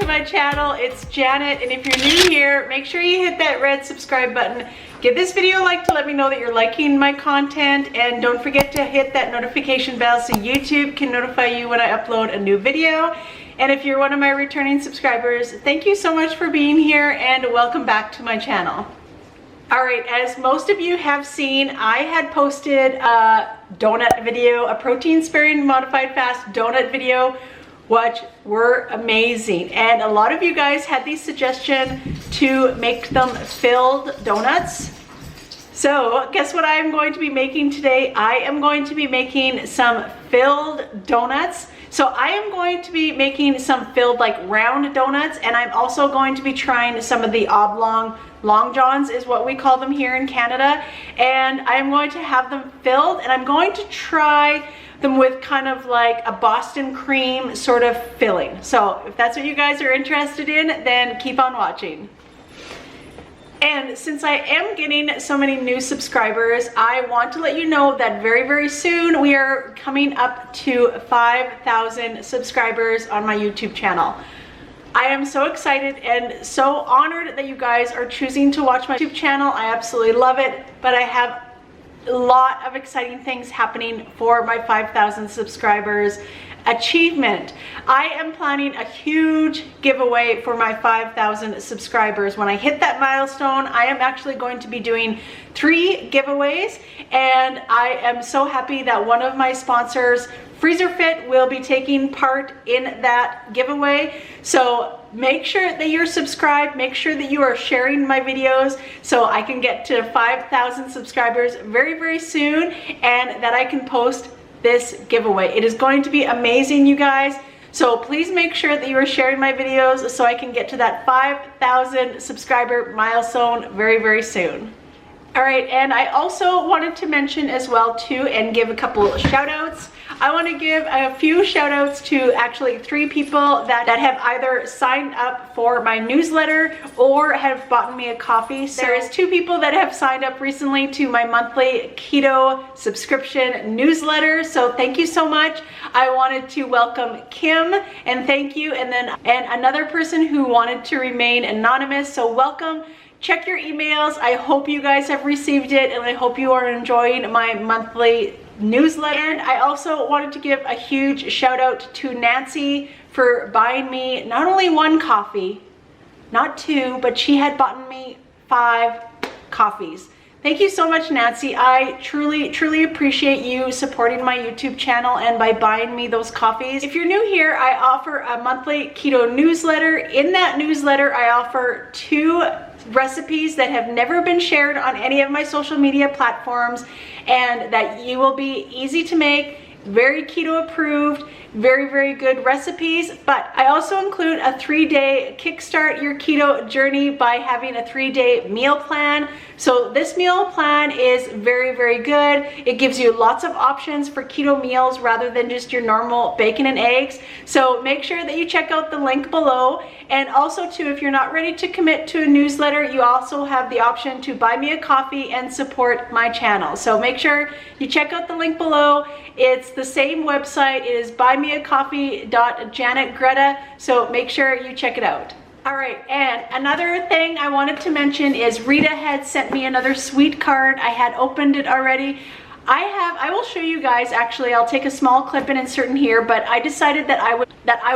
to my channel. It's Janet, and if you're new here, make sure you hit that red subscribe button. Give this video a like to let me know that you're liking my content, and don't forget to hit that notification bell so YouTube can notify you when I upload a new video. And if you're one of my returning subscribers, thank you so much for being here and welcome back to my channel. Alright, as most of you have seen, I had posted a donut video, a protein sparing modified fast donut video, which were amazing. And a lot of you guys had the suggestion to make them filled donuts. So guess what I'm going to be making today? I am going to be making some filled donuts. So I am going to be making some filled like round donuts, and I'm also going to be trying some of the oblong long johns is what we call them here in Canada, and I am going to have them filled, and I'm going to try them with kind of like a Boston cream sort of filling. So if that's what you guys are interested in, then keep on watching. And since I am getting so many new subscribers, I want to let you know that very, very soon we are coming up to 5,000 subscribers on my YouTube channel. I am so excited and so honored that you guys are choosing to watch my YouTube channel. I absolutely love it, but I have a lot of exciting things happening for my 5,000 subscribers achievement. I am planning a huge giveaway for my 5,000 subscribers. When I hit that milestone, I am actually going to be doing 3 giveaways, and I am so happy that one of my sponsors, Freezer Fit, will be taking part in that giveaway. So make sure that you're subscribed, make sure that you are sharing my videos so I can get to 5,000 subscribers very, very soon, and that I can post this giveaway. It is going to be amazing, you guys. So please make sure that you are sharing my videos so I can get to that 5,000 subscriber milestone very, very soon. All right, and I also wanted to mention as well too, and give a couple of shout outs. I want to give a few shout outs to actually 3 people that have either signed up for my newsletter or have bought me a coffee. So there is 2 people that have signed up recently to my monthly keto subscription newsletter. So thank you so much. I wanted to welcome Kim and thank you. And another person who wanted to remain anonymous. So welcome. Check your emails. I hope you guys have received it, and I hope you are enjoying my monthly newsletter. And I also wanted to give a huge shout out to Nancy for buying me not only 1 coffee, not 2, but she had bought me 5 coffees. Thank you so much, Nancy. I truly, truly appreciate you supporting my YouTube channel and by buying me those coffees. If you're new here, I offer a monthly keto newsletter. In that newsletter, I offer 2 recipes that have never been shared on any of my social media platforms, and that you will be easy to make, very keto approved, very, very good recipes. But I also include a 3-day kickstart your keto journey by having a 3-day meal plan. So this meal plan is very, very good. It gives you lots of options for keto meals rather than just your normal bacon and eggs. So make sure that you check out the link below. And also too, if you're not ready to commit to a newsletter, you also have the option to buy me a coffee and support my channel. So make sure you check out the link below. It's the same website. It is buymeacoffee.janetgreta. So make sure you check it out. All right, and another thing I wanted to mention is Rita had sent me another sweet card. I had opened it already. I will show you guys, actually. I'll take a small clip and insert in here, but I decided that I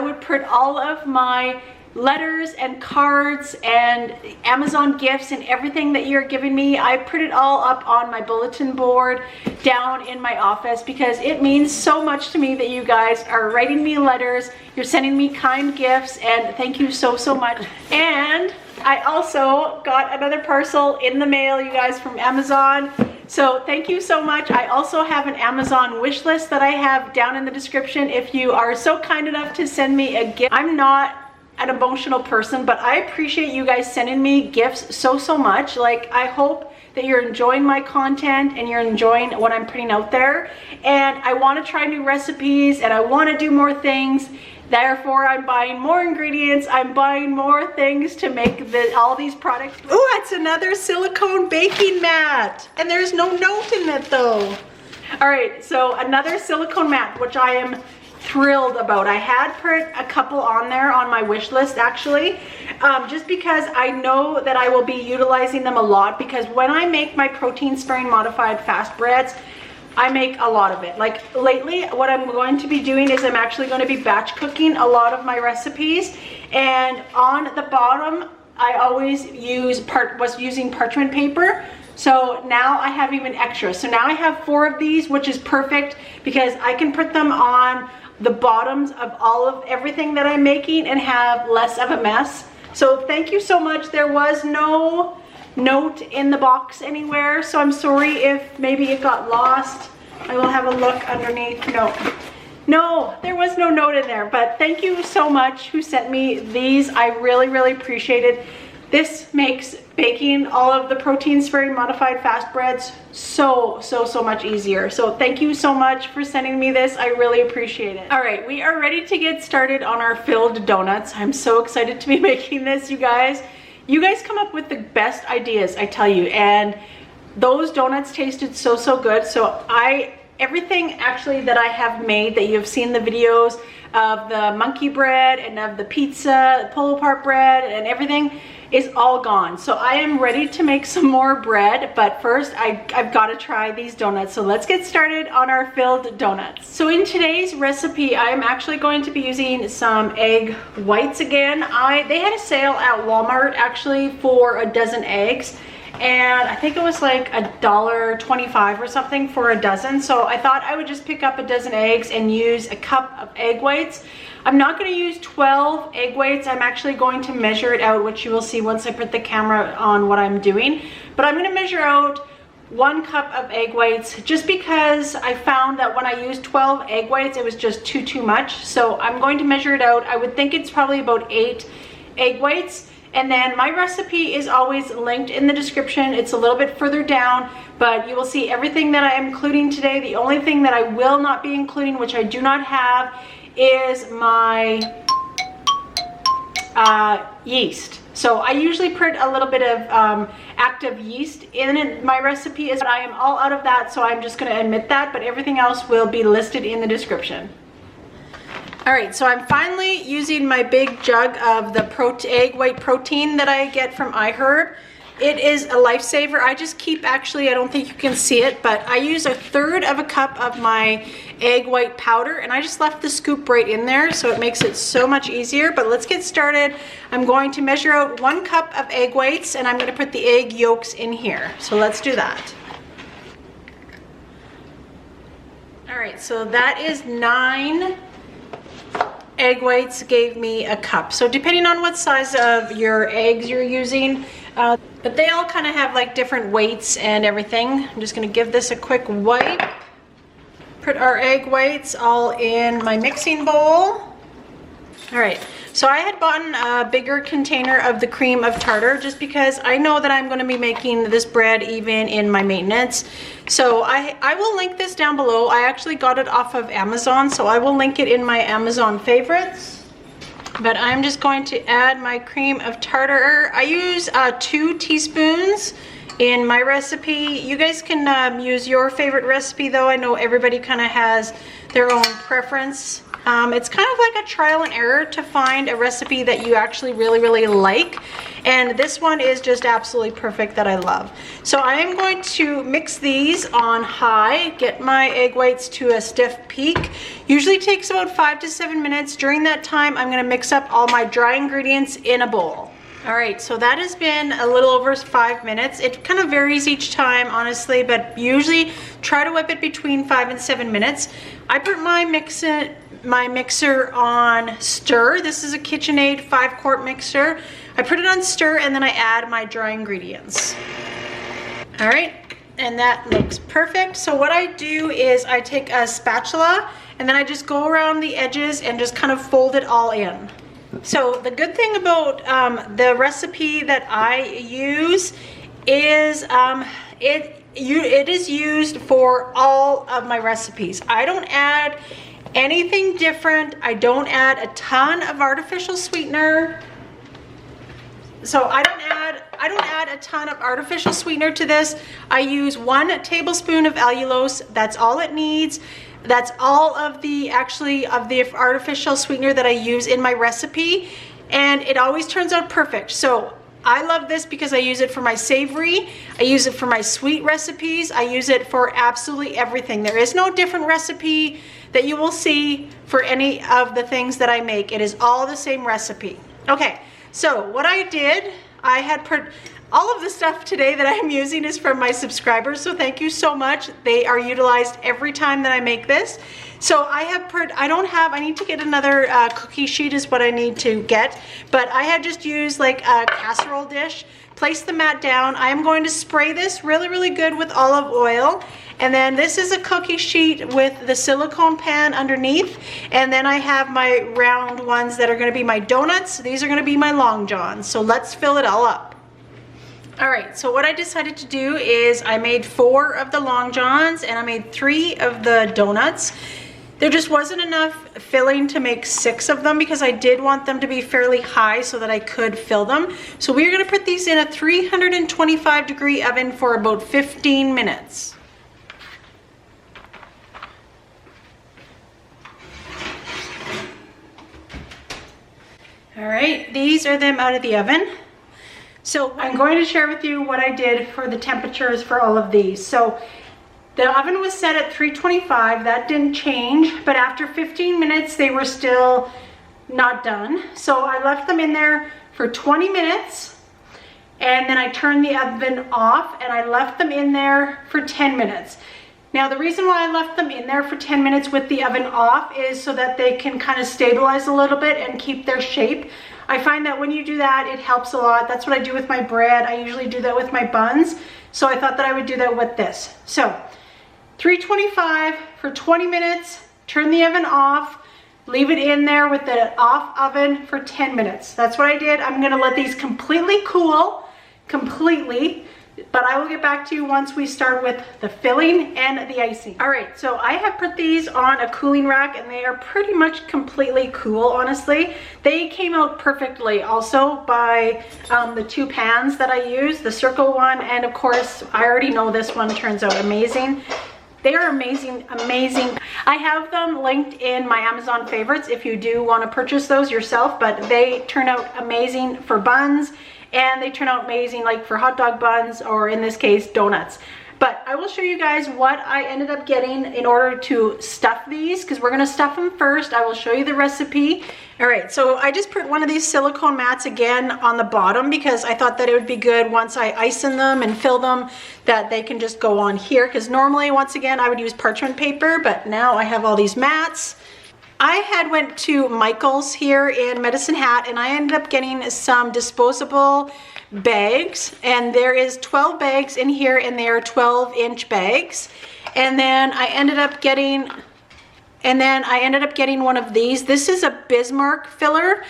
would print all of my letters and cards and Amazon gifts and everything that you're giving me. I print it all up on my bulletin board down in my office, because it means so much to me that you guys are writing me letters, you're sending me kind gifts, and thank you so, so much. And I also got another parcel in the mail, you guys, from Amazon. So thank you so much. I also have an Amazon wish list that I have down in the description if you are so kind enough to send me a gift. I'm not an emotional person, but I appreciate you guys sending me gifts so, so much. Like, I hope that you're enjoying my content and you're enjoying what I'm putting out there. And I want to try new recipes and I want to do more things. Therefore, I'm buying more ingredients. I'm buying more things to make all these products. Oh, it's another silicone baking mat. And there's no note in it though. All right, so another silicone mat, which I am thrilled about. I had put a couple on there on my wish list actually, just because I know that I will be utilizing them a lot, because when I make my protein sparing modified fast breads, I make a lot of it. Like lately, what I'm going to be doing is I'm actually going to be batch cooking a lot of my recipes, and on the bottom I always was using parchment paper. So now I have even extra. So now I have 4 of these, which is perfect because I can put them on the bottoms of everything that I'm making and have less of a mess. So thank you so much. There was no note in the box anywhere, so I'm sorry if maybe it got lost. I will have a look underneath. No, there was no note in there, but thank you so much who sent me these. I really appreciate it. This makes baking all of the protein sparing modified fast breads so much easier. So thank you so much for sending me this. I really appreciate it. All right, we are ready to get started on our filled donuts. I'm so excited to be making this, you guys. You guys come up with the best ideas, I tell you, and those donuts tasted so good. So everything actually that I have made that you have seen the videos of the monkey bread and of the pizza, the pull apart bread and everything is all gone. So I am ready to make some more bread, but first I've got to try these donuts. So let's get started on our filled donuts. So in today's recipe, I am actually going to be using some egg whites again. They had a sale at Walmart actually for a dozen eggs, and I think it was like $1.25 or something for a dozen. So I thought I would just pick up a dozen eggs and use a cup of egg whites. I'm not going to use 12 egg whites. I'm actually going to measure it out, which you will see once I put the camera on what I'm doing. But I'm going to measure out 1 cup of egg whites, just because I found that when I used 12 egg whites, it was just too much. So I'm going to measure it out. I would think it's probably about 8 egg whites. And then my recipe is always linked in the description. It's a little bit further down, but you will see everything that I am including today. The only thing that I will not be including, which I do not have, is my yeast. So I usually put a little bit of active yeast in my recipe, but I am all out of that, so I'm just going to admit that, but everything else will be listed in the description. All right, so I'm finally using my big jug of the egg white protein that I get from iHerb. It is a lifesaver. I just keep, actually, I don't think you can see it, but I use 1/3 of a cup of my egg white powder, and I just left the scoop right in there, so it makes it so much easier. But let's get started. I'm going to measure out 1 cup of egg whites, and I'm going to put the egg yolks in here. So let's do that. All right, so that is 9 egg whites gave me a cup. So depending on what size of your eggs you're using, but they all kind of have like different weights and everything. I'm just going to give this a quick wipe. Put our egg whites all in my mixing bowl. All right, so I had bought a bigger container of the cream of tartar just because I know that I'm going to be making this bread even in my maintenance. So I will link this down below. I actually got it off of Amazon, so I will link it in my Amazon favorites. But I'm just going to add my cream of tartar. I use 2 teaspoons in my recipe. You guys can use your favorite recipe though. I know everybody kind of has their own preference. It's kind of like a trial and error to find a recipe that you actually really like, and this one is just absolutely perfect that I love. So I am going to mix these on high, get my egg whites to a stiff peak. Usually takes about 5 to 7 minutes. During that time, I'm going to mix up all my dry ingredients in a bowl. All right, so that has been a little over 5 minutes. It kind of varies each time, honestly, but usually try to whip it between 5 and 7 minutes. I put my mixer on stir. This is a KitchenAid 5-quart mixer. I put it on stir, and then I add my dry ingredients. All right, and that looks perfect. So what I do is I take a spatula, and then I just go around the edges and just kind of fold it all in. So the good thing about the recipe that I use is it is used for all of my recipes. I don't add anything different. I don't add a ton of artificial sweetener. So I don't add I don't add a ton of artificial sweetener to this. I use 1 tablespoon of allulose. That's all it needs. That's all of the artificial sweetener that I use in my recipe, and it always turns out perfect. So I love this because I use it for my savory, I use it for my sweet recipes, I use it for absolutely everything. There is no different recipe that you will see for any of the things that I make. It is all the same recipe. Okay, so what I did, I had all of the stuff today that I'm using is from my subscribers, so thank you so much. They are utilized every time that I make this. So I need to get another cookie sheet is what I need to get, but I had just used like a casserole dish, place the mat down. I am going to spray this really, really good with olive oil. And then this is a cookie sheet with the silicone pan underneath. And then I have my round ones that are gonna be my donuts. These are gonna be my long johns. So let's fill it all up. All right, so what I decided to do is I made 4 of the long johns and I made 3 of the donuts. There just wasn't enough filling to make 6 of them because I did want them to be fairly high so that I could fill them. So we're gonna put these in a 325-degree oven for about 15 minutes. All right, these are them out of the oven. So I'm going to share with you what I did for the temperatures for all of these. So the oven was set at 325, that didn't change, but after 15 minutes, they were still not done. So I left them in there for 20 minutes, and then I turned the oven off, and I left them in there for 10 minutes. Now, the reason why I left them in there for 10 minutes with the oven off is so that they can kind of stabilize a little bit and keep their shape. I find that when you do that, it helps a lot. That's what I do with my bread. I usually do that with my buns. So I thought that I would do that with this. So 325 for 20 minutes, turn the oven off, leave it in there with the off oven for 10 minutes. That's what I did. I'm gonna let these completely cool, but I will get back to you once we start with the filling and the icing. All right, so I have put these on a cooling rack and they are pretty much completely cool, honestly. They came out perfectly also by the 2 pans that I used, the circle one, and of course, I already know this one turns out amazing. They are amazing, amazing. I have them linked in my Amazon favorites if you do want to purchase those yourself, but they turn out amazing for buns, and they turn out amazing like for hot dog buns, or in this case, donuts. But I will show you guys what I ended up getting in order to stuff these, because we're gonna stuff them first. I will show you the recipe. All right, so I just put one of these silicone mats again on the bottom because I thought that it would be good once I icing them and fill them that they can just go on here, because normally, once again, I would use parchment paper, but now I have all these mats. I had went to Michael's here in Medicine Hat and I ended up getting some disposable bags, and there is 12 bags in here and they are 12-inch bags. And then I ended up getting one of these. This is a Bismarck filler,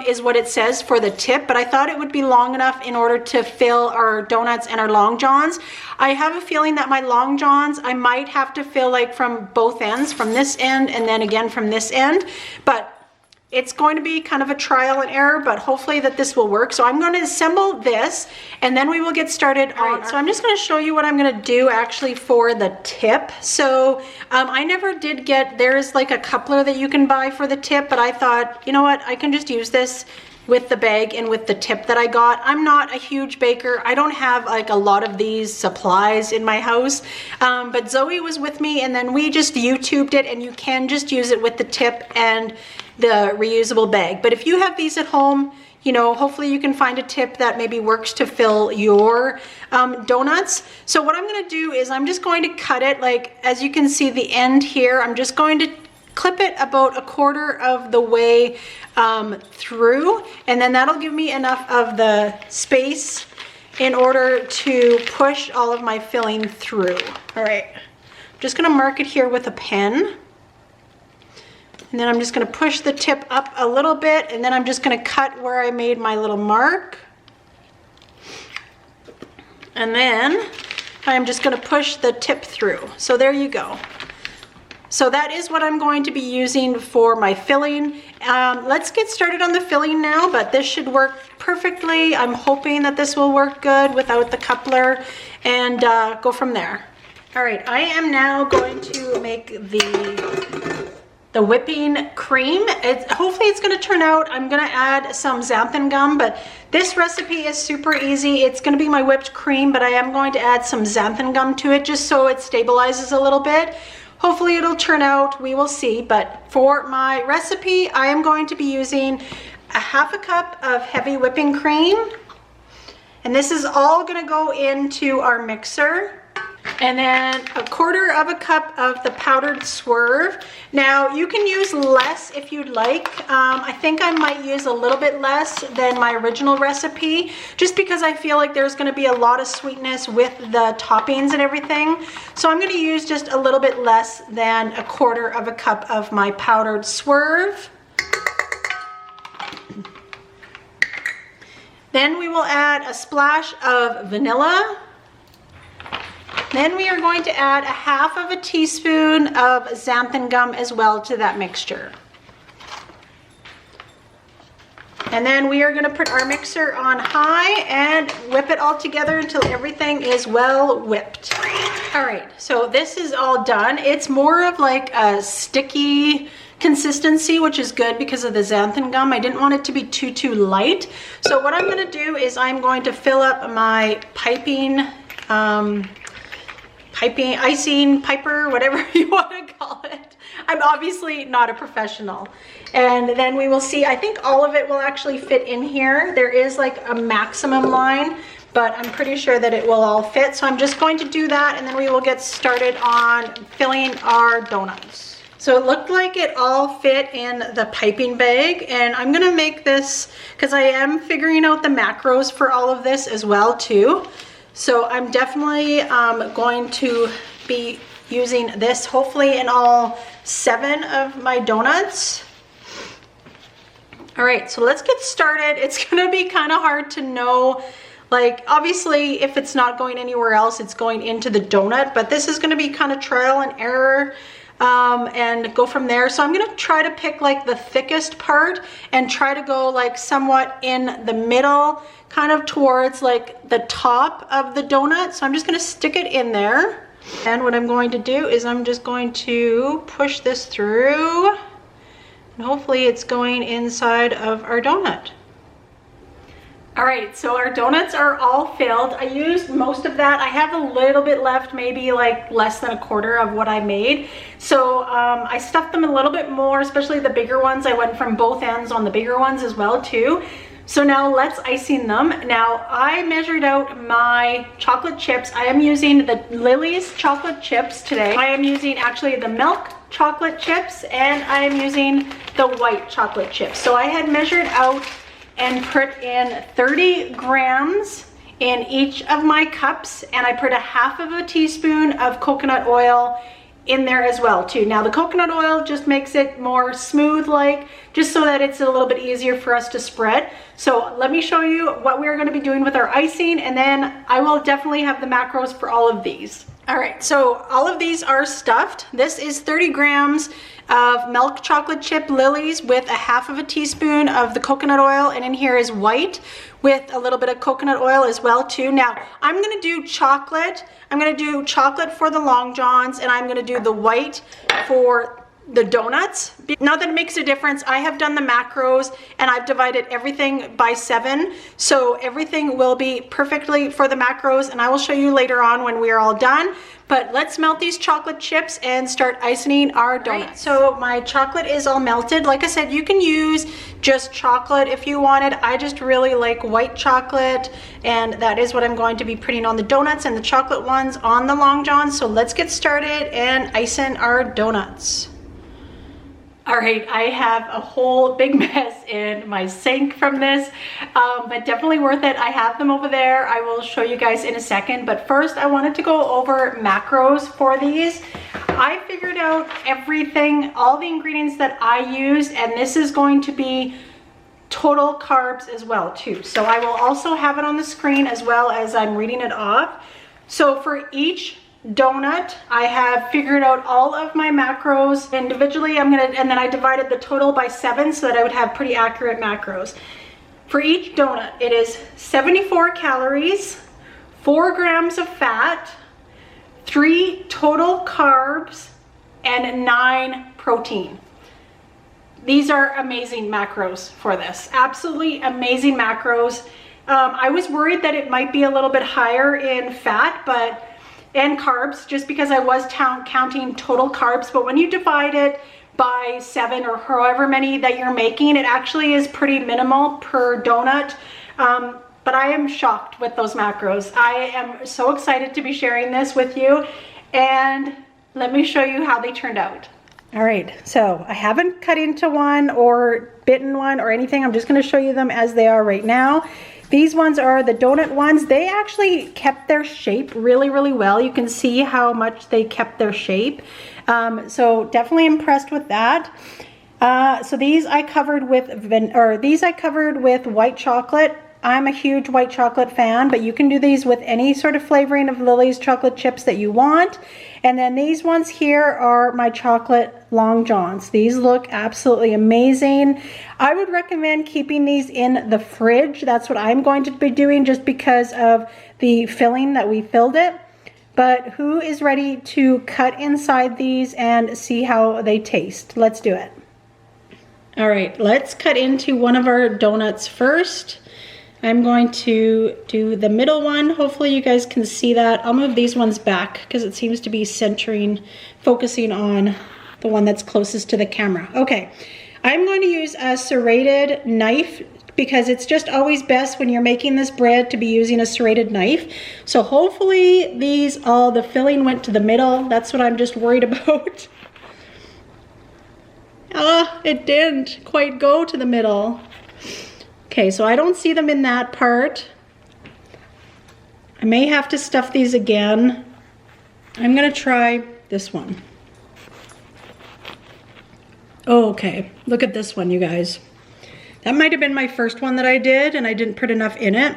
is what it says for the tip, but I thought it would be long enough in order to fill our donuts and our long johns. I have a feeling that my long johns, I might have to fill like from both ends, from this end and then again from this end, but it's going to be kind of a trial and error, but hopefully that this will work. So I'm going to assemble this and then we will get started on. So I'm just going to show you what I'm going to do actually for the tip. So I never did get, there's like a coupler that you can buy for the tip, but I thought, you know what, I can just use this with the bag and with the tip that I got. I'm not a huge baker. I don't have like a lot of these supplies in my house, but Zoe was with me and then we just YouTubed it, and you can just use it with the tip and the reusable bag. But if you have these at home, you know, hopefully you can find a tip that maybe works to fill your donuts. So what I'm gonna do is I'm just going to cut it, like, as you can see the end here, I'm just going to clip it about 1/4 of the way through, and then that'll give me enough of the space in order to push all of my filling through. All right, I'm just gonna mark it here with a pen. And then I'm just gonna push the tip up a little bit, and then I'm just gonna cut where I made my little mark. And then I'm just gonna push the tip through. So there you go. So that is what I'm going to be using for my filling. Let's get started on the filling now, but this should work perfectly. I'm hoping that this will work good without the coupler, and go from there. All right, I am now going to make the whipping cream. Hopefully it's going to turn out. I'm going to add some xanthan gum, but this recipe is super easy. It's going to be my whipped cream, but I am going to add some xanthan gum to it just so it stabilizes a little bit. Hopefully it'll turn out, we will see. But for my recipe, I am going to be using a half a cup of heavy whipping cream. And this is all gonna go into our mixer. And then a quarter of a cup of the powdered swerve. Now you can use less if you'd like. I think I might use a little bit less than my original recipe, just because I feel like there's gonna be a lot of sweetness with the toppings and everything. So I'm gonna use just a little bit less than a quarter of a cup of my powdered swerve. Then we will add a splash of vanilla. Then we are going to add a half of a teaspoon of xanthan gum as well to that mixture. And then we are going to put our mixer on high and whip it all together until everything is well whipped. All right, so this is all done. It's more of like a sticky consistency, which is good because of the xanthan gum. I didn't want it to be too light. So what I'm going to do is I'm going to fill up my icing, piper, whatever you want to call it. I'm obviously not a professional. And then we will see, I think all of it will actually fit in here. There is like a maximum line, but I'm pretty sure that it will all fit. So I'm just going to do that, and then we will get started on filling our donuts. So it looked like it all fit in the piping bag, and I'm gonna make this, because I am figuring out the macros for all of this as well too. So I'm definitely going to be using this hopefully in all 7 of my donuts. All right, so let's get started. It's gonna be kind of hard to know, like obviously if it's not going anywhere else, it's going into the donut, but this is gonna be kind of trial and error and go from there. So I'm gonna try to pick like the thickest part and try to go like somewhat in the middle, kind of towards like the top of the donut. So I'm just gonna stick it in there. And what I'm going to do is I'm just going to push this through, and hopefully it's going inside of our donut. All right, so our donuts are all filled. I used most of that. I have a little bit left, maybe like less than a quarter of what I made. So I stuffed them a little bit more, especially the bigger ones. I went from both ends on the bigger ones as well too. So now let's icing them. Now I measured out my chocolate chips. I am using the Lily's chocolate chips today. I am using actually the milk chocolate chips, and I am using the white chocolate chips. So I had measured out and put in 30 grams in each of my cups, and I put a half of a teaspoon of coconut oil in there as well too. Now the coconut oil just makes it more smooth, like just so that it's a little bit easier for us to spread. So let me show you what we're going to be doing with our icing, and then I will definitely have the macros for all of these. All right, so all of these are stuffed. This is 30 grams of milk chocolate chip Lily's with a half of a teaspoon of the coconut oil, and in here is white with a little bit of coconut oil as well too. Now I'm gonna do chocolate. I'm gonna do chocolate for the Long Johns, and I'm gonna do the white for the donuts. Not that it makes a difference. I have done the macros and I've divided everything by 7. So everything will be perfectly for the macros, and I will show you later on when we are all done. But let's melt these chocolate chips and start icing our donuts. Right, so my chocolate is all melted. Like I said, you can use just chocolate if you wanted. I just really like white chocolate, and that is what I'm going to be putting on the donuts, and the chocolate ones on the Long Johns. So let's get started and icing our donuts. All right, I have a whole big mess in my sink from this, but definitely worth it. I have them over there. I will show you guys in a second, but first I wanted to go over macros for these. I figured out everything, all the ingredients that I used, and this is going to be total carbs as well too. So I will also have it on the screen as well as I'm reading it off. So for each donut, I have figured out all of my macros individually. And then I divided the total by 7 so that I would have pretty accurate macros. For each donut, it is 74 calories, 4 grams of fat, 3 total carbs, and 9 protein. These are amazing macros for this. Absolutely amazing macros. I was worried that it might be a little bit higher in fat, and carbs, just because I was counting total carbs, but when you divide it by 7 or however many that you're making, it actually is pretty minimal per donut. But I am shocked with those macros. I am so excited to be sharing this with you, and let me show you how they turned out. All right, so I haven't cut into one or bitten one or anything. I'm just gonna show you them as they are right now. These ones are the donut ones. They actually kept their shape really, really well. You can see how much they kept their shape. So definitely impressed with that. So these I covered with white chocolate. I'm a huge white chocolate fan, but you can do these with any sort of flavoring of Lily's chocolate chips that you want. And then these ones here are my chocolate Long Johns. These look absolutely amazing. I would recommend keeping these in the fridge. That's what I'm going to be doing, just because of the filling that we filled it. But who is ready to cut inside these and see how they taste? Let's do it. All right, let's cut into one of our donuts first. I'm going to do the middle one. Hopefully you guys can see that. I'll move these ones back because it seems to be focusing on the one that's closest to the camera. Okay, I'm going to use a serrated knife because it's just always best when you're making this bread to be using a serrated knife. So hopefully the filling went to the middle. That's what I'm just worried about. It didn't quite go to the middle. Okay, so I don't see them in that part. I may have to stuff these again. I'm gonna try this one. Oh, okay, look at this one, you guys. That might have been my first one that I did and I didn't put enough in it.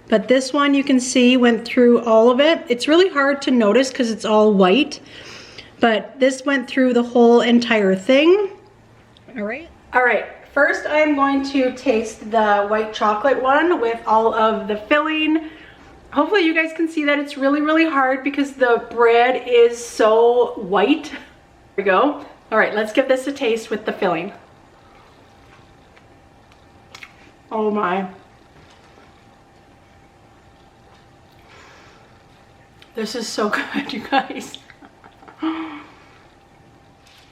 But this one you can see went through all of it. It's really hard to notice because it's all white, but this went through the whole entire thing. All right. First, I'm going to taste the white chocolate one with all of the filling. Hopefully you guys can see that it's really, really hard because the bread is so white. Here we go. All right, let's give this a taste with the filling. Oh my. This is so good, you guys.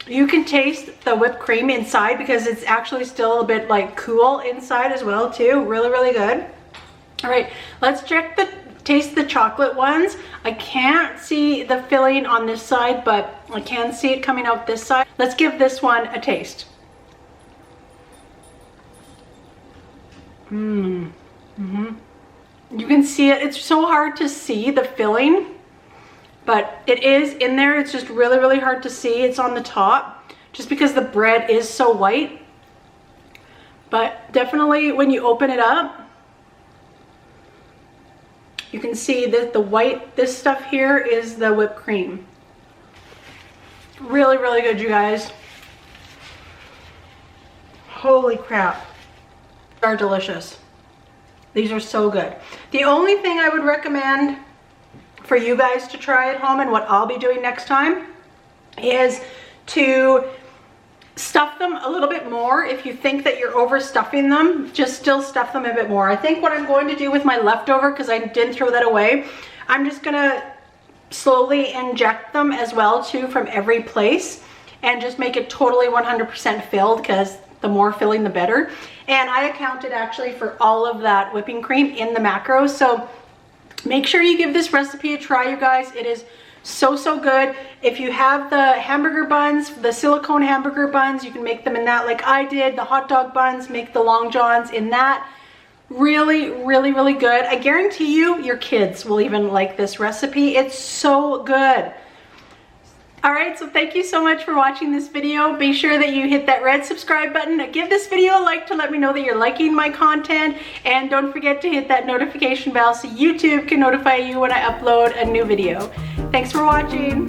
You can taste the whipped cream inside because it's actually still a bit like cool inside as well too. Really, really good. All right, let's taste the chocolate ones. I can't see the filling on this side, but I can see it coming out this side. Let's give this one a taste. You can see it. It's so hard to see the filling, but it is in there. It's just really, really hard to see. It's on the top just because the bread is so white. But definitely when you open it up, you can see that the white, this stuff here is the whipped cream. Really, really good, you guys. Holy crap. They are delicious. These are so good. The only thing I would recommend for you guys to try at home, and what I'll be doing next time, is to stuff them a little bit more. If you think that you're overstuffing them, just still stuff them a bit more. I think what I'm going to do with my leftover, because I didn't throw that away, I'm just gonna slowly inject them as well too from every place and just make it totally 100% filled, because the more filling the better. And I accounted actually for all of that whipping cream in the macros. So make sure you give this recipe a try, you guys. It is so, so good. If you have the hamburger buns, the silicone hamburger buns, you can make them in that like I did. The hot dog buns, make the Long Johns in that. Really, really, really good. I guarantee you, your kids will even like this recipe. It's so good. All right, so thank you so much for watching this video. Be sure that you hit that red subscribe button. Give this video a like to let me know that you're liking my content. And don't forget to hit that notification bell so YouTube can notify you when I upload a new video. Thanks for watching.